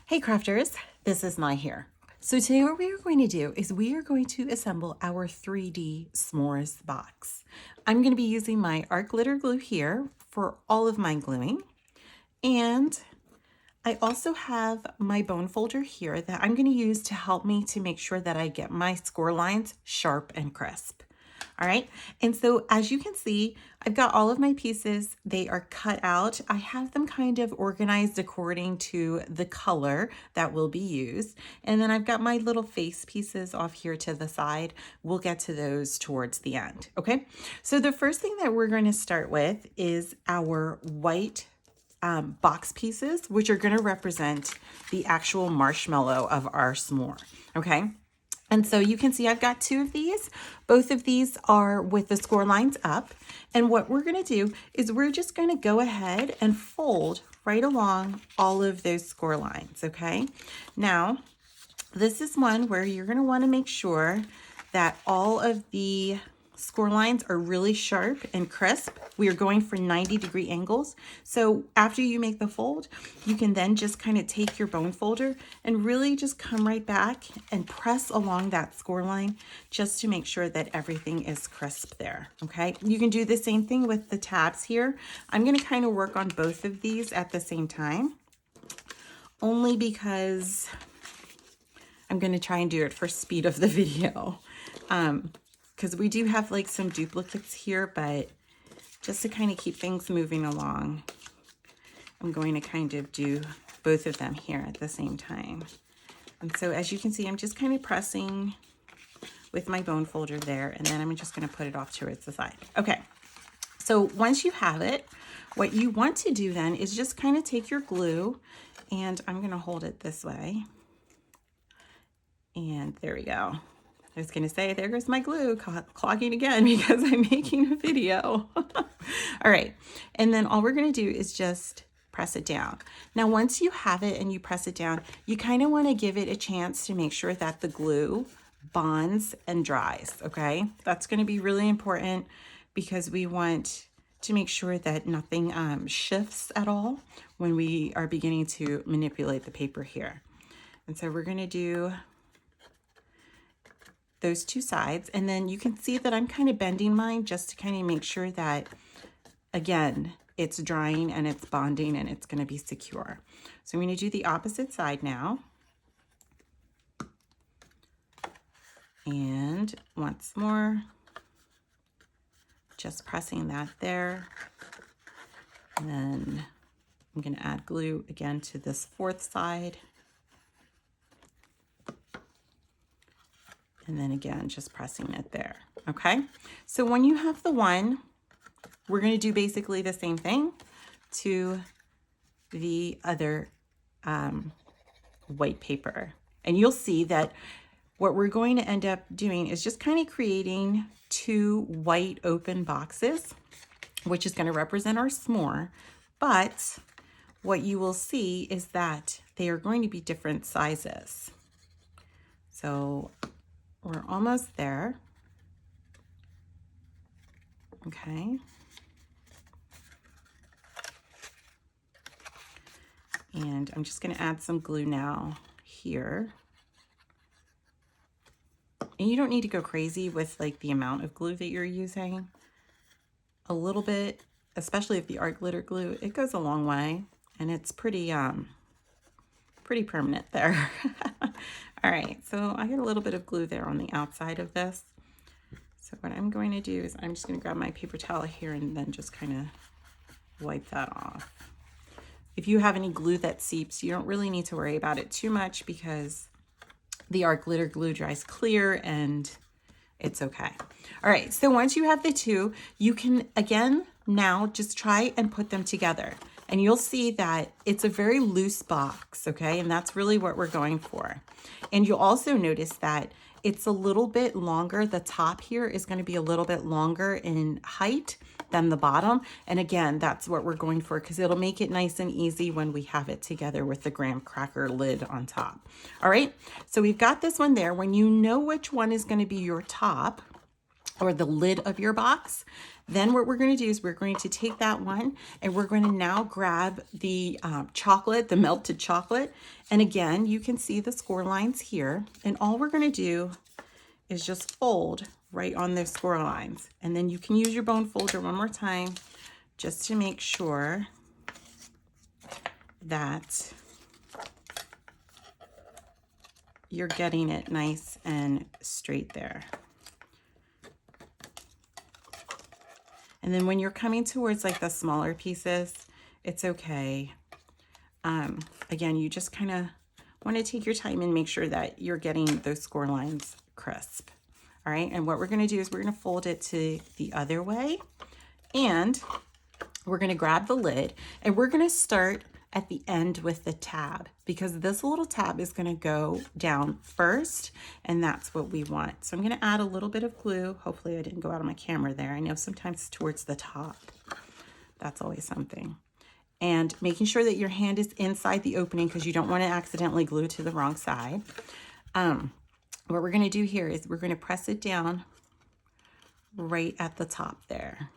Hey crafters, this is Mai here. So today what we are going to do is we are going to assemble our 3D s'mores box. I'm going to be using my art glitter glue here for all of my gluing. And I also have my bone folder here that I'm going to use to help me to make sure that I get my score lines sharp and crisp. All right, and so as you can see, I've got all of my pieces. They are cut out. I have them kind of organized according to the color that will be used. And then I've got my little face pieces off here to the side. We'll get to those towards the end, okay? So the first thing that we're going to start with is our white box pieces, which are going to represent the actual marshmallow of our s'more, okay? And so you can see I've got two of these. Both of these are with the score lines up. And what we're going to do is we're just going to go ahead and fold right along all of those score lines, okay? Now, this is one where you're going to want to make sure that all of the score lines are really sharp and crisp. We are going for 90-degree angles. So after you make the fold, you can then just kind of take your bone folder and really just come right back and press along that score line just to make sure that everything is crisp there, okay? You can do the same thing with the tabs here. I'm going to kind of work on both of these at the same time, only because I'm going to try and do it for speed of the video. Because we do have like some duplicates here, but just to kind of keep things moving along, I'm going to kind of do both of them here at the same time. And so as you can see, I'm just kind of pressing with my bone folder there, and then I'm just going to put it off towards the side. Okay, so once you have it, what you want to do then is just kind of take your glue, and I'm going to hold it this way. And there we go. I was going to say, there goes my glue clogging again because I'm making a video. All right. And then all we're going to do is just press it down. Now, once you have it and you press it down, you kind of want to give it a chance to make sure that the glue bonds and dries. Okay. That's going to be really important because we want to make sure that nothing shifts at all when we are beginning to manipulate the paper here. And so we're going to do those two sides, and then you can see that I'm kind of bending mine just to kind of make sure that, again, it's drying and it's bonding and it's going to be secure. So I'm going to do the opposite side now. And once more, just pressing that there. And then I'm going to add glue again to this fourth side. And then again, just pressing it there, okay? So when you have the one, we're gonna do basically the same thing to the other white paper. And you'll see that what we're going to end up doing is just kind of creating two white open boxes, which is gonna represent our s'more. But what you will see is that they are going to be different sizes. So we're almost there. Okay. And I'm just going to add some glue now here. And you don't need to go crazy with like the amount of glue that you're using. A little bit, especially if the art glitter glue, it goes a long way, and it's pretty permanent there. All right, so I got a little bit of glue there on the outside of this. So what I'm going to do is I'm just going to grab my paper towel here and then just kind of wipe that off. If you have any glue that seeps, you don't really need to worry about it too much because the art glitter glue dries clear and it's okay. All right, so once you have the two, you can again now just try and put them together. And you'll see that it's a very loose box, okay? And that's really what we're going for. And you'll also notice that it's a little bit longer. The top here is going to be a little bit longer in height than the bottom. And again, that's what we're going for because it'll make it nice and easy when we have it together with the graham cracker lid on top. All right, so we've got this one there. When you know which one is going to be your top, or the lid of your box, Then what we're going to do is we're going to take that one and we're going to now grab the chocolate, the melted chocolate. And again, you can see the score lines here. And all we're going to do is just fold right on those score lines. And then you can use your bone folder one more time just to make sure that you're getting it nice and straight there. And then when you're coming towards like the smaller pieces, it's okay. Again, you just kind of want to take your time and make sure that you're getting those score lines crisp. All right, and what we're going to do is we're going to fold it to the other way, and we're going to grab the lid, and we're going to start at the end with the tab, because this little tab is going to go down first, and that's what we want. So I'm going to add a little bit of glue. Hopefully I didn't go out of my camera there. I know sometimes towards the top. That's always something. And making sure that your hand is inside the opening because you don't want to accidentally glue to the wrong side. What we're going to do here is we're going to press it down right at the top there.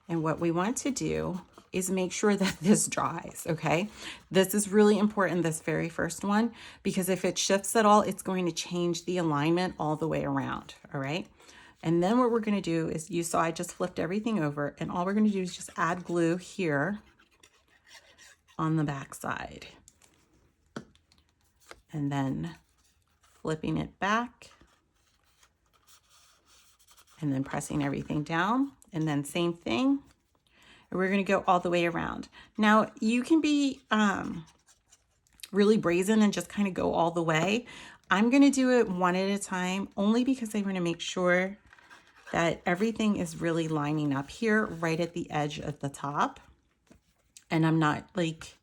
And what we want to do is make sure that this dries, okay? This is really important, this very first one, because if it shifts at all, it's going to change the alignment all the way around, all right? And then what we're gonna do is, you saw I just flipped everything over, and all we're gonna do is just add glue here on the back side. And then flipping it back, and then pressing everything down, and then same thing. And we're going to go all the way around. Now, you can be really brazen and just kind of go all the way. I'm going to do it one at a time, only because I want to make sure that everything is really lining up here right at the edge of the top. And I'm not like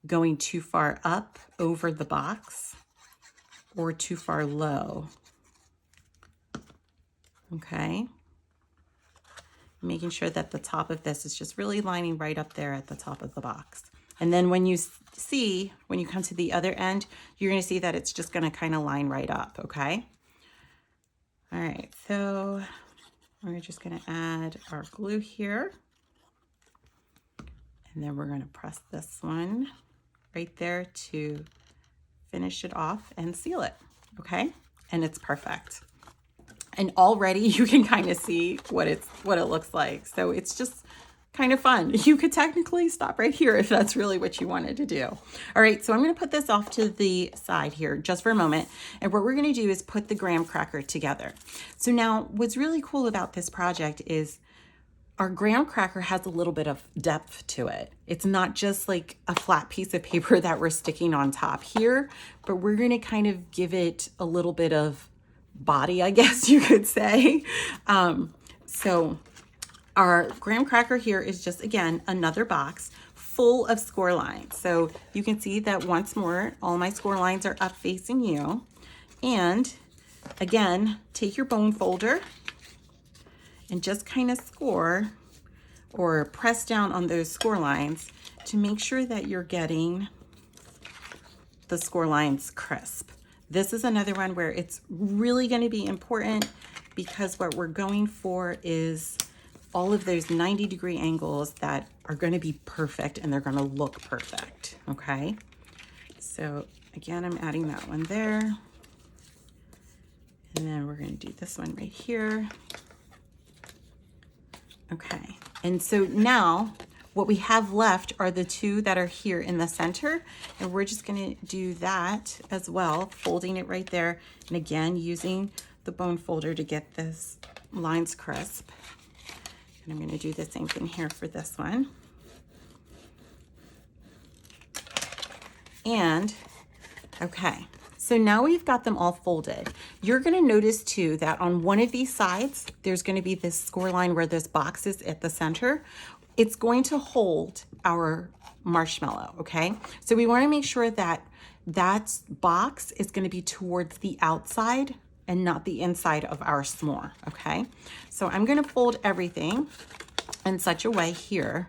going too far up over the box or too far low. Okay. Making sure that the top of this is just really lining right up there at the top of the box. And then when you see, when you come to the other end, you're going to see that it's just going to kind of line right up, okay? All right, so we're just going to add our glue here. And then we're going to press this one right there to finish it off and seal it, okay? And it's perfect. And already you can kind of see what it looks like. So it's just kind of fun. You could technically stop right here if that's really what you wanted to do. All right, so I'm going to put this off to the side here just for a moment. And what we're going to do is put the graham cracker together. So now what's really cool about this project is our graham cracker has a little bit of depth to it. It's not just like a flat piece of paper that we're sticking on top here, but we're going to kind of give it a little bit of body, I guess you could say. So our graham cracker here is just, again, another box full of score lines. So you can see that once more, all my score lines are up facing you. And again, take your bone folder and just kind of score or press down on those score lines to make sure that you're getting the score lines crisp. This is another one where it's really going to be important because what we're going for is all of those 90-degree angles that are going to be perfect and they're going to look perfect, okay? So again, I'm adding that one there. And then we're going to do this one right here. Okay, and so now what we have left are the two that are here in the center, and we're just going to do that as well, folding it right there, and again using the bone folder to get this lines crisp. And I'm going to do the same thing here for this one. And okay, so now we've got them all folded. You're going to notice too that on one of these sides there's going to be this score line where this box is at the center. It's going to hold our marshmallow, okay? So we want to make sure that that box is going to be towards the outside and not the inside of our s'more, okay? So I'm going to fold everything in such a way here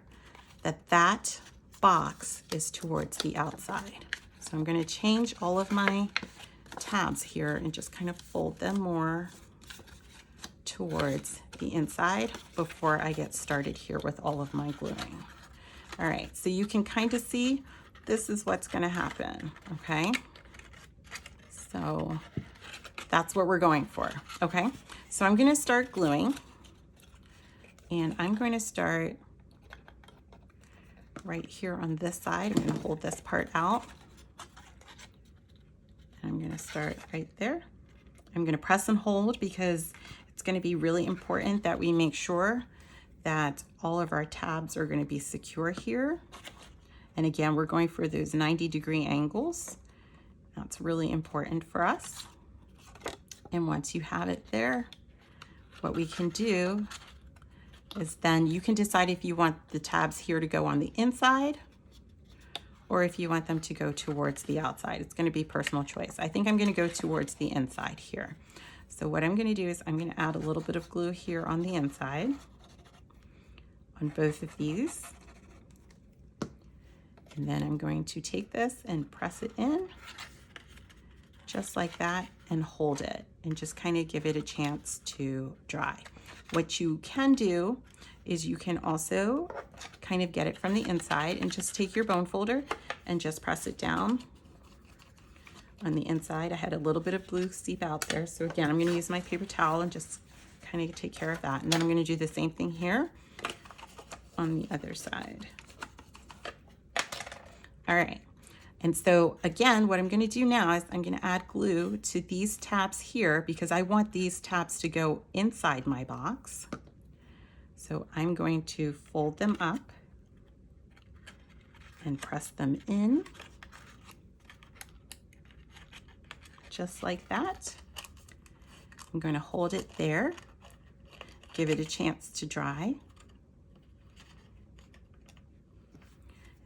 that that box is towards the outside. So I'm going to change all of my tabs here and just kind of fold them more towards the inside before I get started here with all of my gluing. All right, so you can kind of see this is what's going to happen, okay? So that's what we're going for, okay? So I'm going to start gluing, and I'm going to start right here on this side. I'm going to hold this part out. I'm going to start right there. I'm going to press and hold because it's going to be really important that we make sure that all of our tabs are going to be secure here. And again, we're going for those 90-degree angles. That's really important for us. And once you have it there, what we can do is then you can decide if you want the tabs here to go on the inside or if you want them to go towards the outside. It's going to be personal choice. I think I'm going to go towards the inside here. So what I'm going to do is I'm going to add a little bit of glue here on the inside on both of these. And then I'm going to take this and press it in just like that and hold it and just kind of give it a chance to dry. What you can do is you can also kind of get it from the inside and just take your bone folder and just press it down on the inside. I had a little bit of glue seep out there. So again, I'm going to use my paper towel and just kind of take care of that. And then I'm going to do the same thing here on the other side. All right. And so again, what I'm going to do now is I'm going to add glue to these tabs here because I want these tabs to go inside my box. So I'm going to fold them up and press them in just like that. I'm going to hold it there, give it a chance to dry.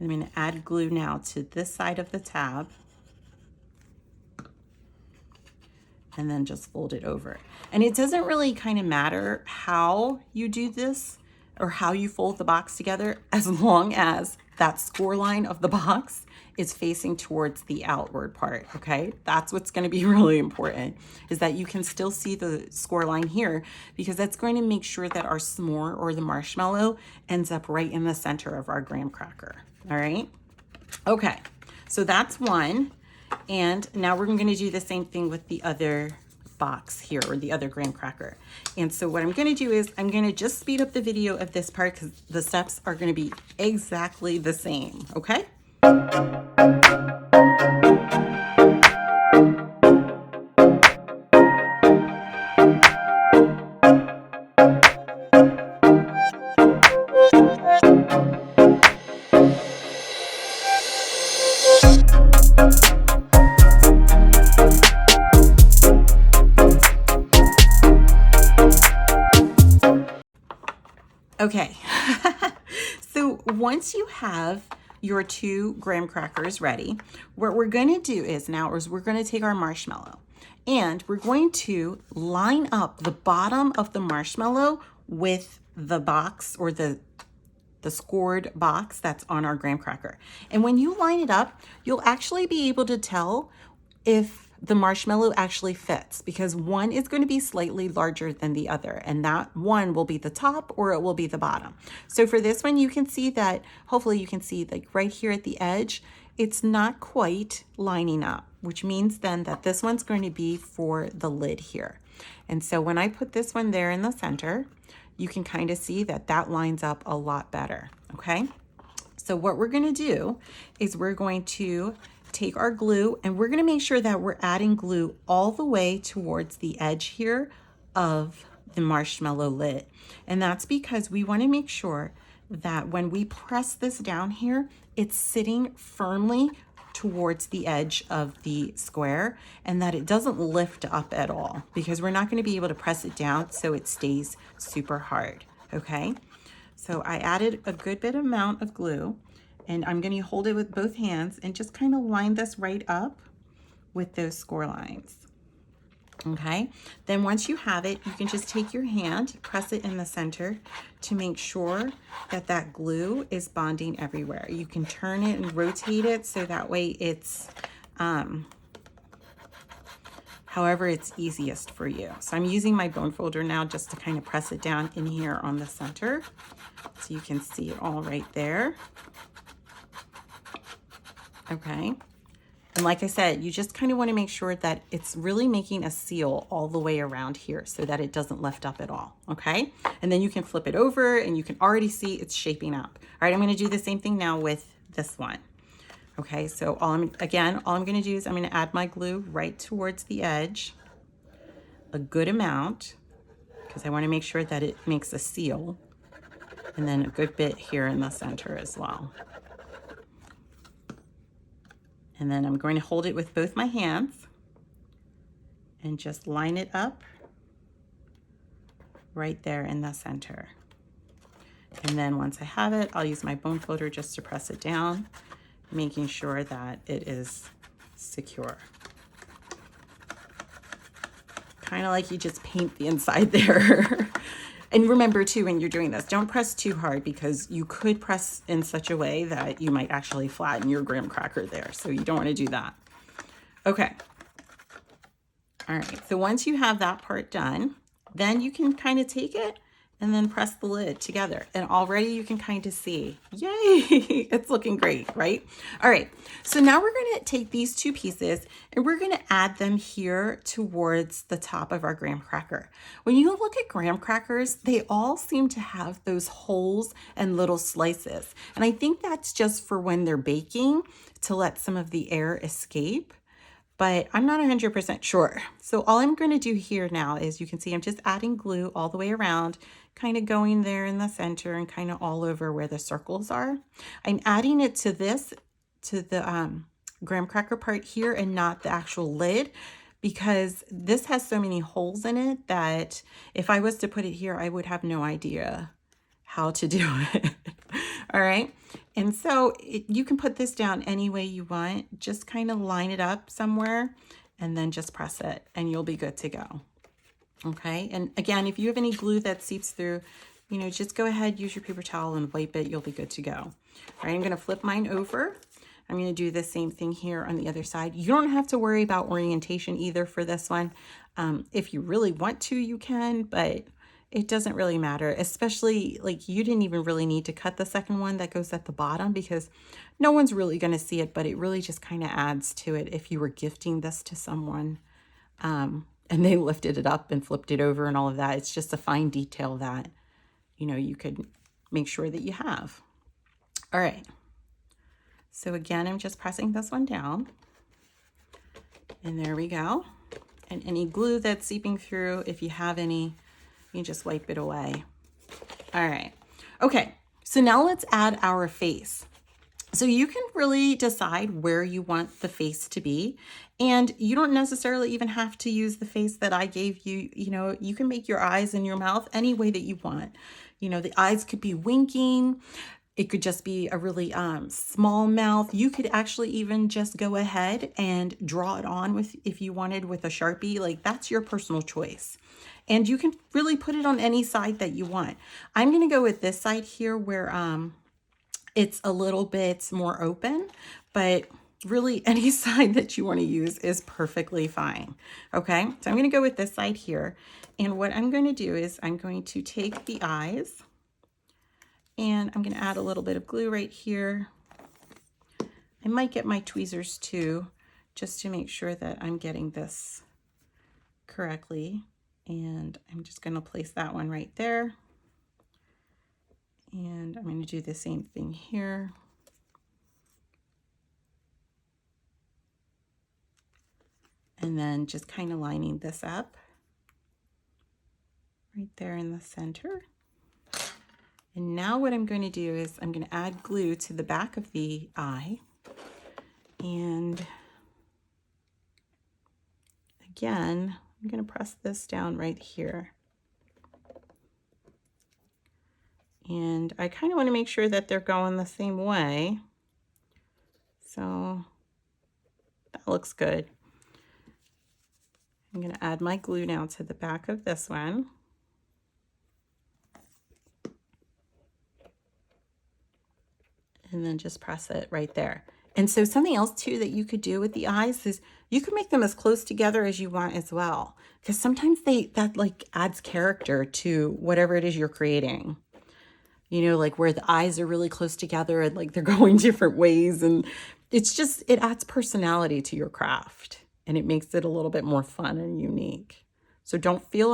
I'm going to add glue now to this side of the tab and then just fold it over. And it doesn't really kind of matter how you do this or how you fold the box together as long as that score line of the box is facing towards the outward part, okay? That's what's going to be really important, is that you can still see the score line here because that's going to make sure that our s'more or the marshmallow ends up right in the center of our graham cracker, all right? Okay, so that's one. And now we're going to do the same thing with the other box here, or the other graham cracker. And so what I'm going to do is I'm going to just speed up the video of this part because the steps are going to be exactly the same, okay? Okay, so once you have your two graham crackers ready, what we're going to do is we're going to take our marshmallow and we're going to line up the bottom of the marshmallow with the box or the scored box that's on our graham cracker. And when you line it up, you'll actually be able to tell if the marshmallow actually fits because one is going to be slightly larger than the other, and that one will be the top or it will be the bottom. So for this one, you can see that, hopefully you can see like right here at the edge, it's not quite lining up, which means then that this one's going to be for the lid here. And so when I put this one there in the center, you can kind of see that that lines up a lot better, okay? So what we're going to do is we're going to take our glue and we're going to make sure that we're adding glue all the way towards the edge here of the marshmallow lid. And that's because we want to make sure that when we press this down here, it's sitting firmly towards the edge of the square and that it doesn't lift up at all because we're not going to be able to press it down so it stays super hard, okay? So I added a good bit amount of glue and I'm going to hold it with both hands and just kind of line this right up with those score lines. Okay, then once you have it, you can just take your hand, press it in the center to make sure that that glue is bonding everywhere. You can turn it and rotate it so that way it's however it's easiest for you. So I'm using my bone folder now just to kind of press it down in here on the center so you can see it all right there. Okay. And like I said, you just kind of want to make sure that it's really making a seal all the way around here so that it doesn't lift up at all, okay? And then you can flip it over and you can already see it's shaping up. All right, I'm going to do the same thing now with this one. Okay, so all I'm going to do is I'm going to add my glue right towards the edge, a good amount, because I want to make sure that it makes a seal, and then a good bit here in the center as well. And then I'm going to hold it with both my hands and just line it up right there in the center. And then once I have it, I'll use my bone folder just to press it down, making sure that it is secure. Kind of like you just paint the inside there. And remember too, when you're doing this, don't press too hard because you could press in such a way that you might actually flatten your graham cracker there. So you don't want to do that. Okay. All right. So once you have that part done, then you can kind of take it and then press the lid together. And already you can kind of see, yay, it's looking great, right? All right, so now we're gonna take these two pieces and we're gonna add them here towards the top of our graham cracker. When you look at graham crackers, they all seem to have those holes and little slices. And I think that's just for when they're baking to let some of the air escape, but I'm not 100% sure. So all I'm going to do here now is, you can see I'm just adding glue all the way around, kind of going there in the center and kind of all over where the circles are. I'm adding it to the graham cracker part here and not the actual lid, because this has so many holes in it that if I was to put it here, I would have no idea how to do it. All right. And so you can put this down any way you want. Just kind of line it up somewhere and then just press it and you'll be good to go. Okay. And again, if you have any glue that seeps through, you know, just go ahead, use your paper towel and wipe it. You'll be good to go. All right. I'm going to flip mine over. I'm going to do the same thing here on the other side. You don't have to worry about orientation either for this one. If you really want to, you can, but it doesn't really matter, especially like you didn't even really need to cut the second one that goes at the bottom because no one's really going to see it, but it really just kind of adds to it if you were gifting this to someone and they lifted it up and flipped it over and all of that. It's just a fine detail that, you know, you could make sure that you have. All right. So again, I'm just pressing this one down and there we go. And any glue that's seeping through, if you have any, you just wipe it away. All right. Okay. So now let's add our face. So you can really decide where you want the face to be. And you don't necessarily even have to use the face that I gave you. You know, you can make your eyes and your mouth any way that you want. You know, the eyes could be winking. It could just be a really small mouth. You could actually even just go ahead and draw it on with, if you wanted, with a Sharpie. Like, that's your personal choice. And you can really put it on any side that you want. I'm going to go with this side here where it's a little bit more open, but really any side that you want to use is perfectly fine. Okay, so I'm going to go with this side here. And what I'm going to do is I'm going to take the eyes and I'm going to add a little bit of glue right here. I might get my tweezers too, just to make sure that I'm getting this correctly. And I'm just going to place that one right there. And I'm going to do the same thing here. And then just kind of lining this up right there in the center. And now what I'm going to do is I'm going to add glue to the back of the eye. And again, I'm going to press this down right here. And I kind of want to make sure that they're going the same way. So that looks good. I'm going to add my glue now to the back of this one. And then just press it right there. And so something else too that you could do with the eyes is you can make them as close together as you want as well. Because sometimes that like adds character to whatever it is you're creating. You know, like where the eyes are really close together and like they're going different ways. And it's just, it adds personality to your craft and it makes it a little bit more fun and unique. So don't feel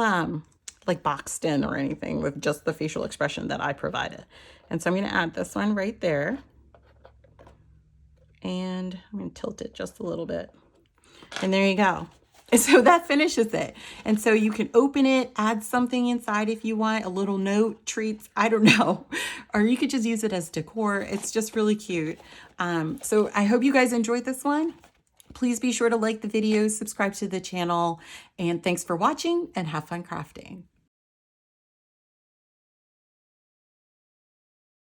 like boxed in or anything with just the facial expression that I provided. And so I'm going to add this one right there. And I'm going to tilt it just a little bit. And there you go. And so that finishes it. And so you can open it, add something inside if you want, a little note, treats, I don't know. Or you could just use it as decor. It's just really cute. So I hope you guys enjoyed this one. Please be sure to like the video, subscribe to the channel, and thanks for watching and have fun crafting.